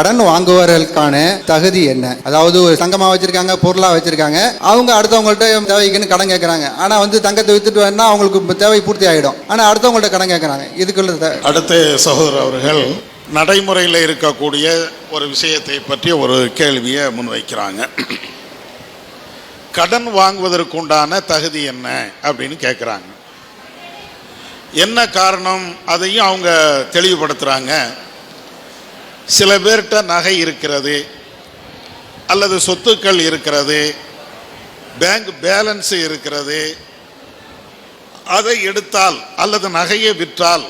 கடன் வாங்குவதற்கான தகுதி என்ன? அதாவது ஒரு சங்கமா வச்சிருக்காங்க, பொருளா வச்சிருக்காங்க, அவங்க அடுத்தவங்கள்ட்ட தேவைக்குன்னு கடன் கேட்கறாங்க. ஆனா தங்கத்தை வித்துட்டு வேணா அவங்களுக்கு தேவை பூர்த்தி ஆயிடும். ஆனா அடுத்தவங்கள்ட்ட கடன் கேட்கறாங்க. இதுக்குள்ள அடுத்த சகோதரர் அவர்கள் நடைமுறையில் இருக்கக்கூடிய ஒரு விஷயத்தை பற்றி ஒரு கேள்வியை முன்வைக்கிறாங்க. கடன் வாங்குவதற்குண்டான தகுதி என்ன அப்படின்னு கேட்குறாங்க. என்ன காரணம் அதையும் அவங்க தெளிவுபடுத்துகிறாங்க. சில பேர்கிட்ட நகை இருக்கிறது, அல்லது சொத்துக்கள் இருக்கிறது, பேங்க் பேலன்ஸ் இருக்கிறது. அதை எடுத்தால் அல்லது நகையை விற்றால்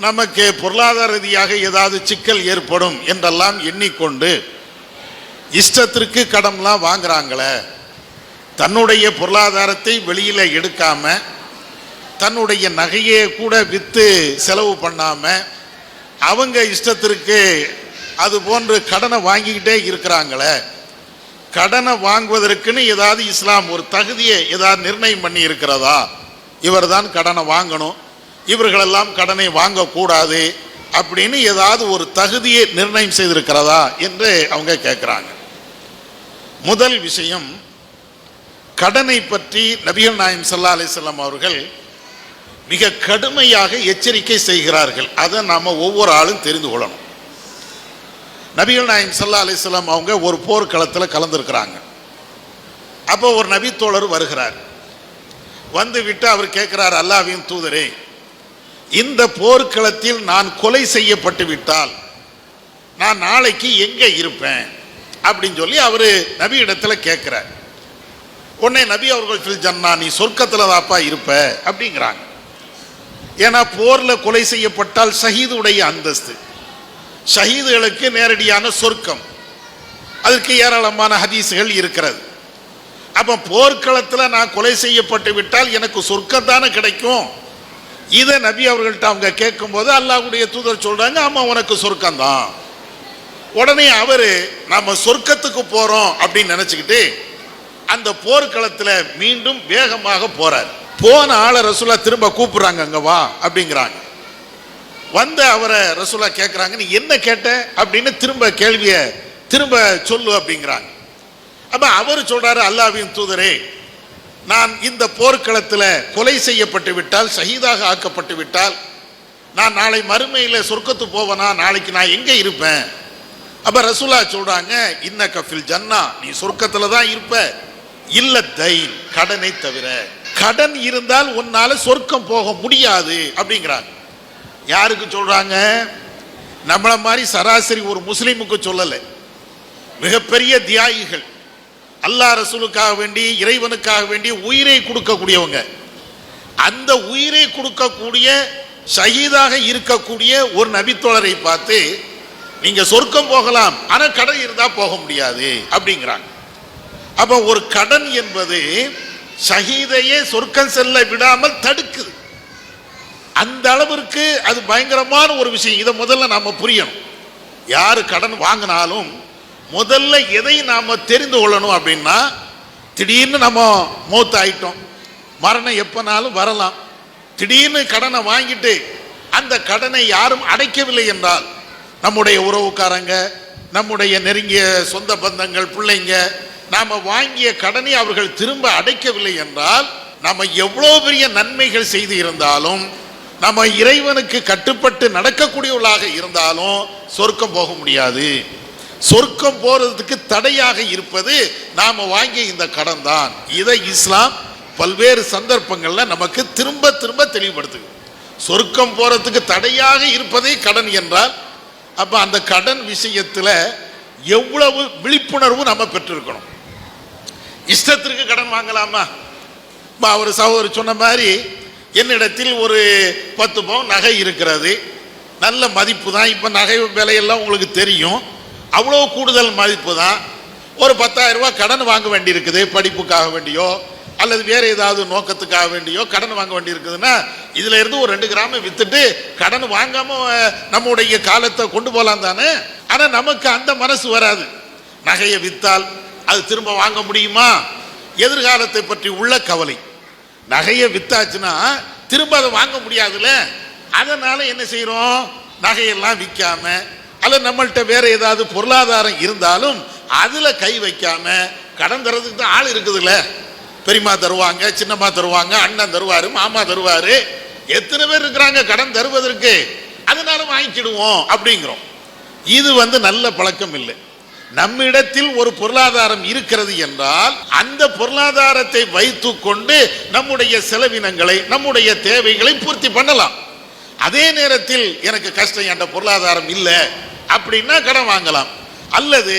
நமக்கு பொருளாதார ரீதியாக ஏதாவது சிக்கல் ஏற்படும் என்றெல்லாம் எண்ணிக்கொண்டு இஷ்டத்திற்கு கடன்லாம் வாங்குறாங்களே. தன்னுடைய பொருளாதாரத்தை வெளியில் எடுக்காம, தன்னுடைய நகையை கூட விற்று செலவு பண்ணாம அவங்க இஷ்டத்திற்கு அது போன்று கடனை வாங்கிக்கிட்டே இருக்கிறாங்களே. கடனை வாங்குவதற்குன்னு ஏதாவது இஸ்லாம் ஒரு தகுதியை ஏதாவது நிர்ணயம் பண்ணி இருக்கிறதா? இவர் தான் கடனை வாங்கணும், இவர்களெல்லாம் கடனை வாங்கக்கூடாது அப்படின்னு ஏதாவது ஒரு தகுதியை நிர்ணயம் செய்திருக்கிறதா என்று அவங்க கேட்குறாங்க. முதல் விஷயம், கடனை பற்றி நபிகள் நாயகம் ஸல்லல்லாஹு அலைஹி வஸல்லம் அவர்கள் மிக கடுமையாக எச்சரிக்கை செய்கிறார்கள். அதை நாம் ஒவ்வொரு ஆளும் தெரிந்து கொள்ளணும். நபிகள் நாயகம் ஸல்லல்லாஹு அலைஹி வஸல்லம் அவங்க ஒரு போர்க்களத்தில் கலந்துருக்கிறாங்க. அப்போ ஒரு நபித்தோழர் வருகிறார். வந்து விட்டு அவர் கேட்கிறார், அல்லாஹ்வின் தூதரே, இந்த போர்க்களத்தில் நான் கொலை செய்யப்பட்டு விட்டால் நான் நாளைக்கு எங்கே இருப்பேன் அப்படின்னு சொல்லி அவர் நபி இடத்துல கேட்கிறார். உடனே நபி அவர்கள் ஃபில் ஜன்னா, நீ சொர்க்கத்தில் தாப்பா இருப்ப அப்படிங்கிறாங்க. ஏன்னா போரில் கொலை செய்யப்பட்டால் ஷஹீதுடைய அந்தஸ்து, ஷஹீதுகளுக்கு நேரடியான சொர்க்கம், அதற்கு ஏராளமான ஹதீஸுகள் இருக்கிறது. அப்போ போர்க்களத்தில் நான் கொலை செய்யப்பட்டு விட்டால் எனக்கு சொர்க்கம் தானே கிடைக்கும். இதை நபி அவர்கள்ட்ட அவங்க கேட்கும்போது அல்லாஹ்வுடைய தூதர் சொல்றாங்க, ஆமா உனக்கு சொர்க்கம்தான். உடனே அவரு நாம சொர்க்கத்துக்கு போறோம் அப்படின்னு நினைச்சுக்கிட்டு அந்த போர்க்களத்தில் மீண்டும் வேகமாக போறார். போன ஆளை ரசூலா திரும்ப கூப்பிடுறாங்க, அங்க வா அப்படிங்கிறாங்க. வந்து அவரை ரசூலா கேட்குறாங்க, நீ என்ன கேட்ட அப்படின்னு திரும்ப கேள்வியை திரும்ப சொல்லு அப்படிங்கிறாங்க. அப்ப அவர் சொல்றாரு, அல்லாஹ்வின் தூதரே, நான் இந்த போர்க்களத்தில் கொலை செய்யப்பட்டு விட்டால், ஷஹீதாக ஆக்கப்பட்டு விட்டால் நான் நாளை மறுமையில் சொர்க்கத்து போவனா, நாளைக்கு நான் எங்கே இருப்பேன்? அப்ப ரசூலா சொல்றாங்க, இன்னக ஃபில் ஜன்னா, நீ சொர்க்கத்தில் தான் இருப்ப, இல்ல தைன், கடனை தவிர. கடன் இருந்தால் உன்னால சொர்க்கம் போக முடியாது அப்படிங்கிறாங்க. யாருக்கு சொல்றாங்க? நம்மள மாதிரி சராசரி ஒரு முஸ்லீமுக்கு சொல்லலை. மிகப்பெரிய தியாகிகள், அல்லாஹ் ரசூலுக்காக வேண்டி, இறைவனுக்காக வேண்டி உயிரை கொடுக்கக்கூடியவங்க. அந்த உயிரை கொடுக்கக்கூடிய ஷஹீதாக இருக்கக்கூடிய ஒரு நபித்தோழரை பார்த்து நீங்க சொர்க்கம் போகலாம், ஆனா கடன் இருந்தா போக முடியாது அப்படிங்கிறாங்க. அப்ப ஒரு கடன் என்பது ஷஹீதையே சொர்க்கம் செல்ல விடாமல் தடுக்குது. அந்த அளவிற்கு அது பயங்கரமான ஒரு விஷயம். இதை முதல்ல நாம புரியணும். யாரு கடன் வாங்கினாலும் முதல்ல எதை நாம தெரிந்து கொள்ளணும் அப்படின்னா, திடீர்னு நம்ம மௌத் ஆயிட்டோம், மரணம் எப்பனாலும் வரலாம். திடீர்னு கடனை வாங்கிட்டு அந்த கடனை யாரும் அடைக்கவில்லை என்றால், நம்முடைய உறவுக்காரங்க, நம்முடைய நெருங்கிய சொந்த பந்தங்கள், பிள்ளைங்க, நாம வாங்கிய கடனை அவர்கள் திரும்ப அடைக்கவில்லை என்றால், நம்ம எவ்வளவு பெரிய நன்மைகள் செய்து இருந்தாலும், நம்ம இறைவனுக்கு கட்டுப்பட்டு நடக்கக்கூடியவர்களாக இருந்தாலும் சொர்க்கம் போக முடியாது. சொர்க்கம் போறதுக்கு தடையாக இருப்பது நாம வாங்கிய இந்த கடன் தான். இதை இஸ்லாம் பல்வேறு சந்தர்ப்பங்கள்ல நமக்கு திரும்ப திரும்ப தெளிவுபடுத்துது. சொர்க்கம் போறதுக்கு தடையாக இருப்பதே கடன் என்றால், அப்ப அந்த கடன் விஷயத்துல எவ்வளவு விழிப்புணர்வு நம்ம பெற்றிருக்கணும். இஷ்டத்திற்கு கடன் வாங்கலாமா? அவர் சகோதரர் சொன்ன மாதிரி, என்னிடத்தில் ஒரு 10 பவுன் நகை இருக்கிறது, நல்ல மதிப்பு தான். இப்போ நகை விலையெல்லாம் உங்களுக்கு தெரியும், அவ்வளோ கூடுதல் மதிப்பு தான். ஒரு 10,000 ரூபாய் கடன் வாங்க வேண்டி இருக்குது, படிப்புக்காக வேண்டியோ அல்லது வேற ஏதாவது நோக்கத்துக்காக வேண்டியோ கடன் வாங்க வேண்டி இருக்குதுன்னா, இதுல இருந்து ஒரு 2 கிராம் வித்துட்டு கடன் வாங்காம நம்முடைய காலத்தை கொண்டு போகலாம் தானே. ஆனா நமக்கு அந்த மனசு வராது. நகையை வித்தால் அது திரும்ப வாங்க முடியுமா? எதிர்காலத்தை பற்றி உள்ள கவலை. நகையை வித்தாச்சுன்னா திரும்ப அதை வாங்க முடியாதுல்ல. அதனால என்ன செய்யறோம்? நகையெல்லாம் விற்காம அல்ல நம்மள்கிட்ட வேற ஏதாவது பொருளாதாரம் இருந்தாலும் அதுல கை வைக்காம கடன் தரதுக்கு தான் ஆள் இருக்குதுல்ல. பெரியம்மா தருவாங்க, சின்னம்மா தருவாங்க, அண்ணன் தருவாரு, மாமா தருவாரு, எத்தனை பேர் இருக்கிறாங்க கடன் தருவதற்கு, அதனால வாங்கிக்கிடுவோம் அப்படிங்கிறோம். இது நல்ல பழக்கம் இல்லை. நம்மிடத்தில் ஒரு பொருளாதாரம் இருக்கிறது என்றால் அந்த பொருளாதாரத்தை வைத்து கொண்டு நம்முடைய செலவினங்களை, நம்முடைய தேவைகளை பூர்த்தி பண்ணலாம். அதே நேரத்தில் எனக்கு கஷ்டம், என்கிட்ட பொருளாதாரம் இல்லை அப்படின்னா கடன் வாங்கலாம். அல்லது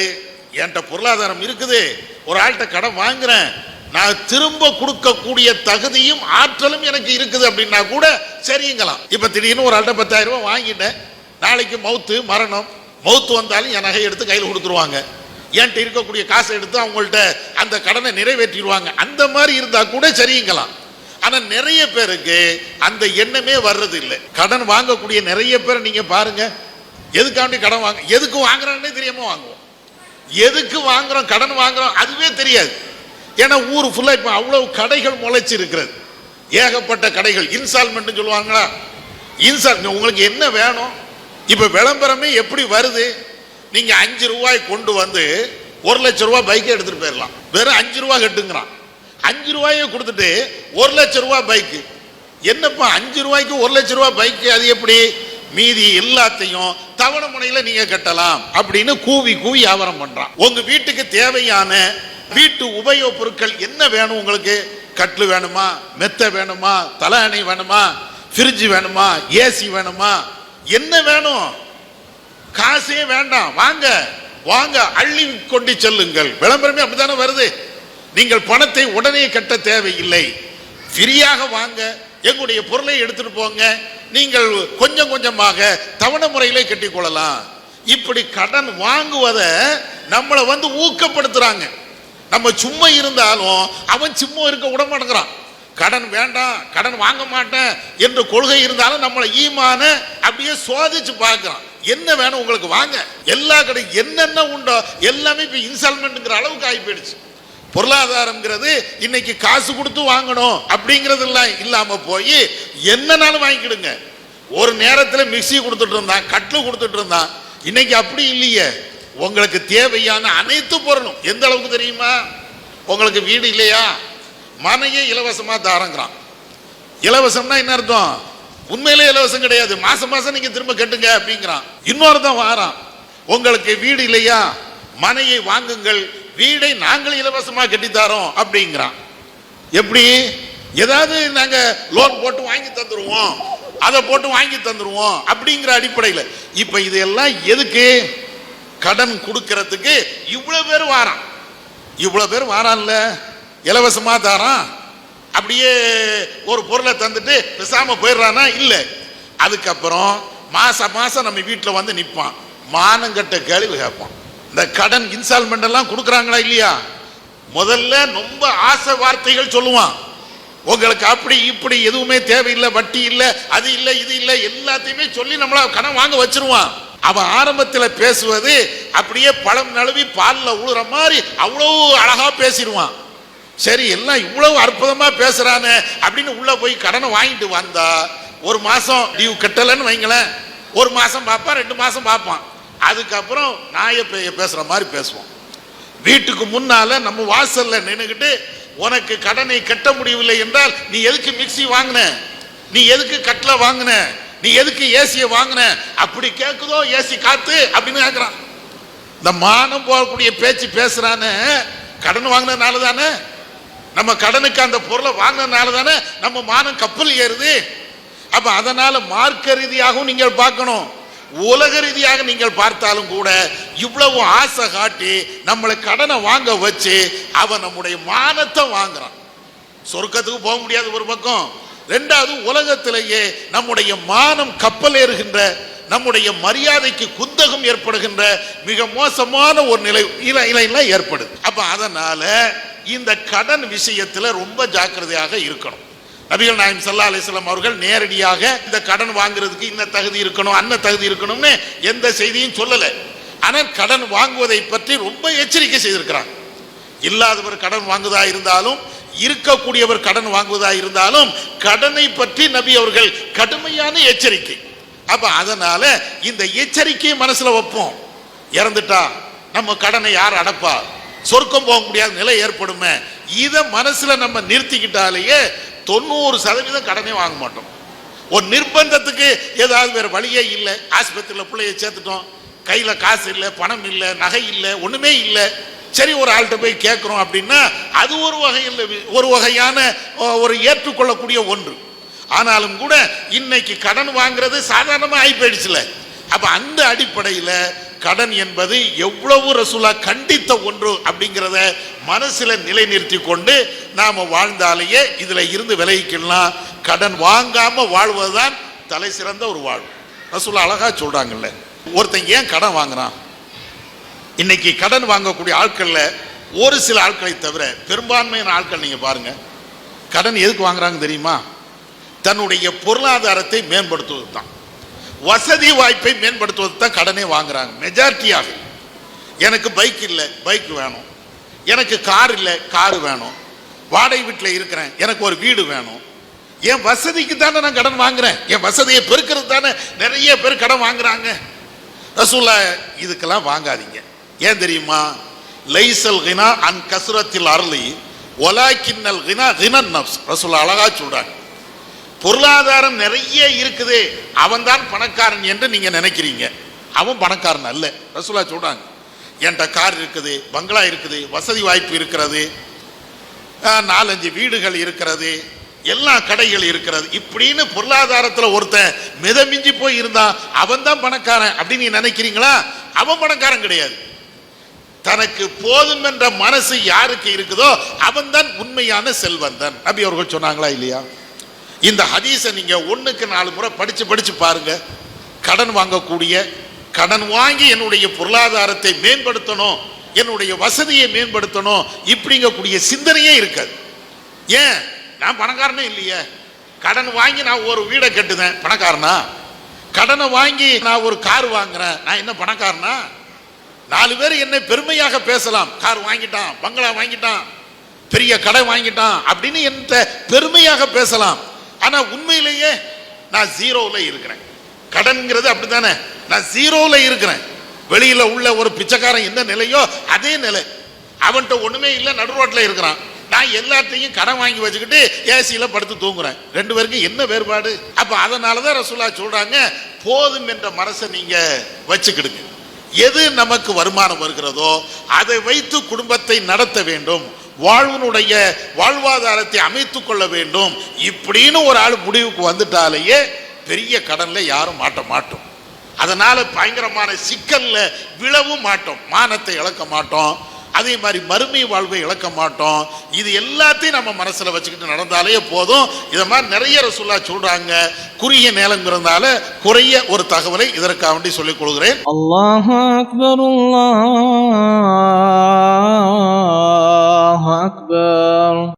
என்கிட்ட பொருளாதாரம் இருக்குது, ஒரு ஆள்கிட்ட கடன் வாங்குறேன், நான் திரும்ப கொடுக்கக்கூடிய தகுதியும் ஆற்றலும் எனக்கு இருக்குது அப்படின்னா கூட சரிங்கலாம். இப்ப திடீர்னு ஒரு ஆள்கிட்ட 10,000 ரூபாய் வாங்கிட்டேன், நாளைக்கு மரணம் வந்தாலும் என் நகை எடுத்து கையில் கொடுத்துருவாங்க, என்கிட்ட இருக்கக்கூடிய காசை எடுத்து அவங்கள்ட்ட அந்த கடனை நிறைவேற்றிடுவாங்க. அந்த மாதிரி இருந்தா கூட சரிங்கலாம். ஆனா நிறைய பேருக்கு அந்த எண்ணமே வர்றது இல்லை. கடன் வாங்கக்கூடிய நிறைய பேர் நீங்க பாருங்க, எதுக்காண்டி கடன் வாங்க, எதுக்கு வாங்குறாங்கன்னே தெரியாம வாங்குவோம். எதுக்கு வாங்குறோம், கடன் வாங்குறோம் அதுவே தெரியாது. ஏன்னா ஊர் ஃபுல்லா இப்ப அவ்வளவு கடைகள் முளைச்சு இருக்கிறது, ஏகப்பட்ட கடைகள். இன்ஸ்டால்மெண்ட் சொல்லுவாங்களா, இன்ஸ்டால் உங்களுக்கு என்ன வேணும். இப்ப விளம்பரமே எப்படி வருது, நீங்க 5 ரூபாய் கொண்டு வந்து 1 லட்சம் ரூபாய் பைக்கை எடுத்துட்டு போயிடலாம், வெறும் 5 ரூபாய் கட்டுங்கிறான். 5 ரூபாயை கொடுத்துட்டு 1 லட்சம் ரூபாய் பைக்கு. என்னப்பா 5 ரூபாய்க்கு 1 லட்சம் ரூபாய் பைக்கு, அது எப்படி, மீதி எல்லாத்தையும் தவணை முறையில நீங்க கட்டலாம் அப்படின்னு கூவி கூவி வியாபாரம் பண்றான். உங்க வீட்டுக்கு தேவையான வீட்டு உபயோக பொருட்கள் என்ன வேணும் உங்களுக்கு, கட்லு வேணுமா, மெத்த வேணுமா, தலஅணை வேணுமா, ஃப்ரிட்ஜ் வேணுமா, ஏசி வேணுமா, என்ன வேணும், காசே வேண்டாம், வாங்க வாங்க அள்ளி கொண்டு செல்லுங்கள். விளம்பரமே அப்படித்தானே வருது. நீங்கள் பணத்தை உடனே கட்ட தேவையில்லை, ஃப்ரீயாக வாங்க, எங்களுடைய பொருளை எடுத்துட்டு போங்க, நீங்கள் கொஞ்சம் கொஞ்சமாக தவணை முறையிலே கட்டிக் கொள்ளலாம். இப்படி கடன் வாங்குவதை நம்மளை ஊக்கப்படுத்துறாங்க. நம்ம சும்மா இருந்தாலும் அவன் சும்மா இருக்க விட மாட்டேங்கிறான். கடன் வேண்டாம், கடன் வாங்க மாட்டேன் என்ற கொள்கை இருந்தாலும் நம்மளை ஈமான அப்படியே சோதிச்சு பார்க்கிறான். என்ன வேணும் உங்களுக்கு, வாங்க, எல்லா கடை என்னென்ன உண்டோ எல்லாமே இப்ப இன்ஸ்டால்மெண்ட்ங்கிற அளவுக்கு ஆகி போயிடுச்சு. பொருளாதாரம்ங்கிறது இன்னைக்கு காசு கொடுத்து வாங்கணும் அப்படிங்கிறது எல்லாம் இல்லாம போய் என்னன்னாலும் வாங்கிக்கிடுங்க. ஒரு நேரத்தில் மிக்சி கொடுத்துட்டு இருந்தான், கட்லு கொடுத்துட்டு இருந்தான், இன்னைக்கு அப்படி இல்லையே. உங்களுக்கு தேவையான அனைத்து பொருளும் எந்த அளவுக்கு தெரியுமா, உங்களுக்கு வீடு இல்லையா, மனையே இலவசமா தாரங்கிறான். இலவசம்னா என்ன அர்த்தம், உண்மையிலே இலவசம் கிடையாது, மாசம் மாசம் நீங்க திரும்ப கட்டுங்க அப்படிங்கிறான். இன்னொருத்தன் வாரான், உங்களுக்கு வீடு இல்லையா, மனையை வாங்குங்கள், வீடை நாங்கள் இலவசமா கட்டித்தாரோம் அப்படிங்கிறான். எப்படி, ஏதாவது நாங்க லோன் போட்டு வாங்கி தந்துருவோம், அதை போட்டு வாங்கி தந்துருவோம் அப்படிங்கிற அடிப்படையில். இப்ப இதெல்லாம் எதுக்கு, கடன் கொடுக்கறதுக்கு இவ்வளவு பேர் வாரான். இவ்வளவு பேர் வாரான்ல, இலவசமா தாரான், அப்படியே ஒரு பொருளை தந்துட்டு பேசாம போயிடுறானா இல்ல. அதுக்கப்புறம் மாசம் மாசம் நம்ம வீட்டில் நிற்பான், மானங்கட்ட கேள்வி கேட்பான். இந்த கடன் இன்ஸ்டால்மெண்ட் எல்லாம் கொடுக்குறாங்களா இல்லையா, முதல்ல ரொம்ப ஆசை வார்த்தைகள் சொல்லுவான். உங்களுக்கு அப்படி இப்படி எதுவுமே தேவையில்லை, வட்டி இல்லை, அது இல்லை, இது இல்லை, எல்லாத்தையுமே சொல்லி நம்மள கடன் வாங்க வச்சிருவான். அவன் ஆரம்பத்தில் பேசுவது அப்படியே பழம் நழுவி பாலில் உழுற மாதிரி அவ்வளவு அழகா பேசிடுவான். சரி, எல்லாம் இவ்வளவு அற்புதமா பேசுறானே அப்படின்னு உள்ள போய் கடனை வாங்கிட்டு வந்தா ஒரு மாசம் டியூ கட்டலன்னு வைங்களேன், ஒரு மாசம் பார்ப்பான், 2 மாசம் பார்ப்பான். அதுக்கப்புறம் நாயை பேசுற மாதிரி பேசுவோம். வீட்டுக்கு முன்னால நம்ம வாசல்ல நின்னுகிட்டு, உனக்கு கடனை கட்ட முடியவில்லை என்றால் நீ எதுக்கு மிக்சி வாங்கின, நீ எதுக்கு கட்ல வாங்கின, நீ எதுக்கு ஏசிய வாங்கின, அப்படி கேக்குதோ ஏசி காத்து அப்படின்னு கேட்கிறான். இந்த மானம் போகக்கூடிய பேச்சு பேசுறானே, கடன் வாங்கினதுனால தானே, நம்ம கடனுக்கு அந்த பொருளை வாங்கினதுனால தானே நம்ம மானம் கப்பல் ஏறுது. அப்ப அதனால மார்க்க ரீதியாகவும் நீங்கள் பார்க்கணும், உலக ரீதியாக நீங்கள் பார்த்தாலும் கூட இவ்வளவு ஆசை காட்டி நம்மளை கடனை வாங்க வச்சு அவன் நம்முடைய மானத்தை வாங்குறான். சொர்க்கத்துக்கு போக முடியாது ஒரு பக்கம், ரெண்டாவது உலகத்திலேயே நம்முடைய மானம் கப்பல் ஏறுகின்ற, நம்முடைய மரியாதைக்கு குந்தகம் ஏற்படுகின்ற மிக மோசமான ஒரு நிலை ஏற்படுது. அப்ப அதனால இந்த கடன் விஷயத்துல ரொம்ப ஜாக்கிரதையாக இருக்கணும். நபிகள் நாயகம் ஸல்லல்லாஹு அலைஹி வஸல்லம் அவர்கள் நேரடியாக இந்த கடன் வாங்குறதுக்கு இந்த தகுதி இருக்கணும், அந்த தகுதி இருக்கணும்னு எந்த செய்தியும் சொல்லல. ஆனால் கடன் வாங்குவதை பற்றி ரொம்ப எச்சரிக்கை செய்திருக்கிறாங்க. இல்லாதவர் கடன் வாங்குவதா இருந்தாலும், இருக்கக்கூடியவர் கடன் வாங்குவதா இருந்தாலும் கடனை பற்றி நபி அவர்கள் கடுமையான எச்சரிக்கை. அப்ப அதனால இந்த எச்சரிக்கையை மனசுல வைப்போம். இறந்துட்டா நம்ம கடனை யார் அடைப்பா, சொர்க்கம் போக முடியாத நிலை ஏற்படுமே, இதை மனசுல நம்ம நிறுத்திக்கிட்டாலேயே 90% கடனே வாங்க மாட்டோம். ஒரு நிர்பந்தத்துக்கு ஏதாவது வேற வழியே இல்லை, ஆஸ்பத்திரியில் பிள்ளைய சேர்த்துட்டோம், கையில காசு இல்லை, பணம் இல்லை, நகை இல்லை, ஒண்ணுமே இல்லை, சரி ஒரு ஆள்கிட்ட போய் கேட்கிறோம் அப்படின்னா அது ஒரு வகையான ஒரு ஏற்றுக்கொள்ளக்கூடிய ஒன்று. ஆனாலும் கூட இன்னைக்கு கடன் வாங்குறது சாதாரணமா ஆகி போயிடுச்சுல. அப்ப அந்த அடிப்படையில் கடன் என்பது எவ்வளவு ரசூலா கண்டித்த ஒன்று அப்படிங்கிறத மனசுல நிலைநிறுத்தி கொண்டு நாம வாழ்ந்தாலேயே இதுல இருந்து விலகிக்கலாம். கடன் வாங்காம வாழ்வதுதான் தலை சிறந்த ஒரு வாழ்வு. ரசூலா அழகா சொல்றாங்கல்ல, ஒருத்தன் ஏன் கடன் வாங்குறான்? இன்னைக்கு கடன் வாங்கக்கூடிய ஆட்கள்ல ஒரு சில ஆட்களை தவிர பெரும்பான்மையான ஆட்கள் நீங்க பாருங்க, கடன் எதுக்கு வாங்குறாங்க தெரியுமா? தன்னுடைய பொருளாதாரத்தை மேம்படுத்துவது தான், வசதி வாய்ப்பை மேம்படுத்துவது தான் கடனே வாங்குறாங்க மெஜாரிட்டியாக. எனக்கு பைக் இல்லை, பைக் வேணும், எனக்கு கார் இல்லை, கார் வேணும், வாடகை வீட்டில் இருக்கிறேன், எனக்கு ஒரு வீடு வேணும். என் வசதிக்கு தானே நான் கடன் வாங்குறேன், என் வசதியை பெருக்கிறது தானே நிறைய பேர் கடன் வாங்குறாங்க. ரசூலா இதுக்கெல்லாம் வாங்காதீங்க. ஏன் தெரியுமா? லைசல் கினா அன் கஸ்ரத்தில் அர்லி வலாக்கின்னல் கினா கினன் நஃப்ஸ். ரசூலா அழகா சொல்றாங்க, பொருளாதாரம் நிறைய இருக்குது அவன் தான் பணக்காரன் என்று நீங்க நினைக்கிறீங்க, அவன் பணக்காரன் அல்ல. ரசூலா சொல்றாங்க, என்கிட்ட கார் இருக்குது, பங்களா இருக்குது, வசதி வாய்ப்பு இருக்கிறது, 4-5 வீடுகள் இருக்கிறது, எல்லா கடைகள் இருக்கிறது, இப்படின்னு பொருளாதாரத்தில் ஒருத்தன் மிதமிஞ்சி போய் இருந்தா அவன் தான் பணக்காரன் அப்படின்னு நீங்க நினைக்கிறீங்களா? அவன் பணக்காரன் கிடையாது. தனக்கு போதும் என்ற மனசு யாருக்கு இருக்குதோ அவன் தான் உண்மையான செல்வந்தன். நபி அவர்கள் சொன்னாங்களா இல்லையா? இந்த ஹதீஸை நீங்க 1க்கு 4 முறை படிச்சு பாருங்க. கடன் வாங்கக்கூடிய, கடன் வாங்கி என்னுடைய பொருளாதாரத்தை மேம்படுத்தணும், என்னுடைய வசதியை மேம்படுத்தணும் இப்படிங்கக்கூடிய சிந்தனையே இருக்காது. ஏன்? நான் பணக்காரனே இல்லையே. கடன் வாங்கி நான் ஒரு வீடை கட்டுதேன், பணக்காரனா? கடனை வாங்கி நான் ஒரு கார் வாங்குறேன், நான் என்ன பணக்காரனா? 4 பேர் என்னை பெருமையாக பேசலாம், கார் வாங்கிட்டான், பங்களா வாங்கிட்டான், பெரிய கடை வாங்கிட்டான் அப்படின்னு என்ற பெருமையாக பேசலாம். ஆனா உண்மையிலேயே நான் ஜீரோவில் இருக்கிறேன். கடன்கிறது அப்படித்தானே, நான் ஜீரோவில் இருக்கிறேன். வெளியில உள்ள ஒரு பிச்சைக்காரன் என்ன நிலையோ அதே நிலை. அவன்கிட்ட ஒண்ணுமே இல்லை, நடு ரோட்டில் இருக்கிறான். நான் எல்லாத்தையும் கடன் வாங்கி வச்சுக்கிட்டு ஏசியில படுத்து தூங்குறேன். 2 பேருக்கும் என்ன வேறுபாடு? அப்ப அதனாலதான் ரசூலா சொல்றாங்க, போதும் என்ற மனசை நீங்க வச்சுக்கிடுங்க. எது நமக்கு வருமானம் வருகிறதோ அதை வைத்து குடும்பத்தை நடத்த வேண்டும், வாழ்வனுடைய வாழ்வாதாரத்தை அமைத்துக் கொள்ள வேண்டும் இப்படின்னு ஒரு ஆள் முடிவுக்கு வந்துட்டாலேயே பெரிய கடன்ல யாரும் மாட்டோம். அதனால பயங்கரமான சிக்கல்ல விழவும் மாட்டோம், மானத்தை இழக்க மாட்டோம், அதே மாதிரி மறுமை வாழ்வை இழக்க மாட்டோம். இது எல்லாத்தையும் நம்ம மனசுல வச்சுக்கிட்டு நடந்தாலே போதும். இத மாதிரி நிறைய ரசூலா சொல்றாங்க. குறுகிய நேரங்கிறதுனால குறைய ஒரு தகவலை இதற்காக வேண்டி சொல்லிக் கொள்கிறேன். அல்லாஹு அக்பர், அல்லாஹு அக்பர்.